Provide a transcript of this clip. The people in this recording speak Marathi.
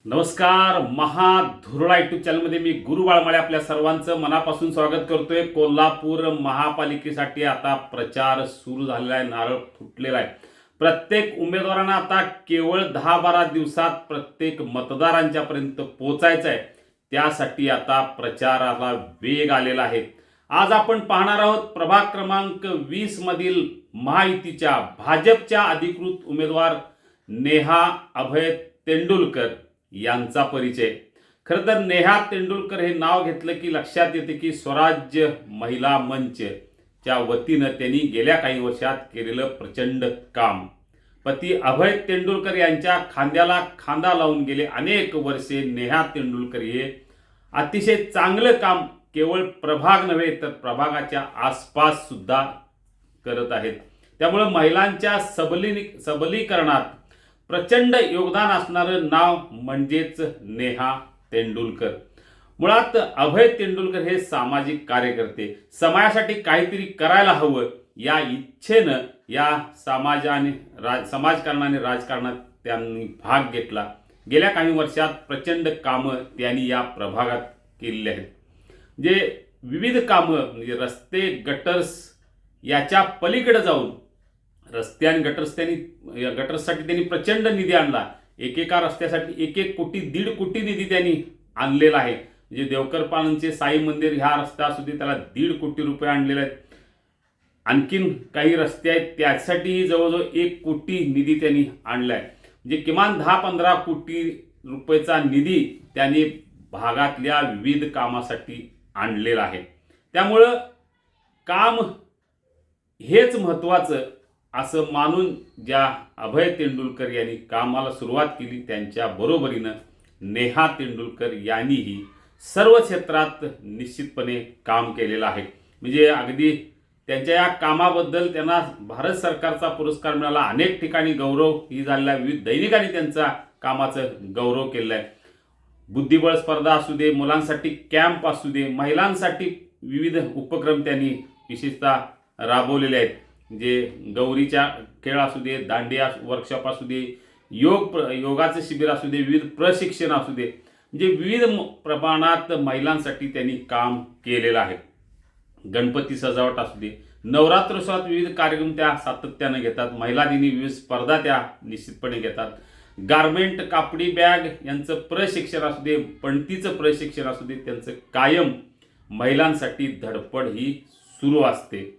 नमस्कार. महाधुरळा यूट्यूब चॅनलमध्ये मी गुरु बाळमाळे आपल्या सर्वांचं मनापासून स्वागत करतोय. कोल्हापूर महापालिकेसाठी आता प्रचार सुरू झालेला आहे, नारळ फुटलेला आहे. प्रत्येक उमेदवारांना आता केवळ 10-12 दिवसात प्रत्येक मतदारांच्या पर्यंत पोहोचायचं आहे. त्यासाठी आता प्रचाराला वेग आलेला आहे. आज आपण पाहणार आहोत प्रभाग क्रमांक 20 मधील महायुतीच्या भाजपच्या अधिकृत उमेदवार नेहा अभय तेंडुलकर यांचा परिचय. खरं तर नेहा तेंडुलकर हे नाव घेतलं की लक्षात येते की स्वराज्य महिला मंचच्या वतीनं त्यांनी गेल्या काही वर्षात केलेलं प्रचंड काम. पती अभय तेंडुलकर यांच्या खांद्याला खांदा लावून गेले अनेक वर्षे नेहा तेंडुलकर हे अतिशय चांगलं काम केवळ प्रभाग नव्हे तर प्रभागाच्या आसपास सुद्धा करत आहेत. त्यामुळे महिलांच्या सबलीकरणात प्रचंड योगदान असणारं नाव म्हणजेच नेहा तेंडुलकर. मुळात अभय तेंडुलकर हे सामाजिक कार्यकर्ते, समाजासाठी काहीतरी करायला हवं या इच्छेनं या समाजकारणाने राजकारणात त्यांनी भाग घेतला. गेल्या काही वर्षात प्रचंड कामं त्यांनी या प्रभागात केलेली आहेत. जे विविध कामं म्हणजे रस्ते, गटर्स याच्या पलीकडे जाऊन रस्ते आणि गटर्ससाठी त्यांनी प्रचंड निधी आणला. एकेका रस्त्यासाठी 1-1 कोटी 1.5 कोटी निधी त्यांनी आणलेला आहे. म्हणजे देवकर पालनचे साई मंदिर ह्या रस्ता असू दे त्याला 1.5 कोटी रुपये आणलेले आहेत. आणखीन काही रस्ते आहेत त्यासाठीही जवळजवळ 1 कोटी निधी त्यांनी आणला आहे. म्हणजे किमान 10-15 कोटी रुपयेचा निधी त्यांनी भागातल्या विविध कामासाठी आणलेला आहे. त्यामुळं काम हेच महत्त्वाचं असं मानून ज्या अभय तेंडुलकर यांनी कामाला सुरुवात केली त्यांच्या बरोबरीनं नेहा तेंडुलकर यांनीही सर्व क्षेत्रात निश्चितपणे काम केलेलं आहे. म्हणजे अगदी त्यांच्या या कामाबद्दल त्यांना भारत सरकारचा पुरस्कार मिळाला. अनेक ठिकाणी गौरवही झालेला आहे. विविध दैनिकांनी त्यांचा कामाचं गौरव केलेला आहे. बुद्धिबळ स्पर्धा असू दे, मुलांसाठी कॅम्प असू दे, महिलांसाठी विविध उपक्रम त्यांनी विशेषतः राबवलेले आहेत. जे गौरीच्या खेळ असू दे, दांडिया वर्कशॉप असू दे, योगाचं शिबिर असू दे, विविध प्रशिक्षण असू दे, म्हणजे विविध प्रमाणात महिलांसाठी त्यांनी काम केलेलं आहे. गणपती सजावट असू दे, नवरात्रोत्सवात विविध कार्यक्रम त्या सातत्यानं घेतात. महिला दिनी विविध स्पर्धा त्या निश्चितपणे घेतात. गारमेंट, कापडी बॅग यांचं प्रशिक्षण असू दे, पणतीचं प्रशिक्षण असू दे, त्यांचं कायम महिलांसाठी धडपड ही सुरू असते.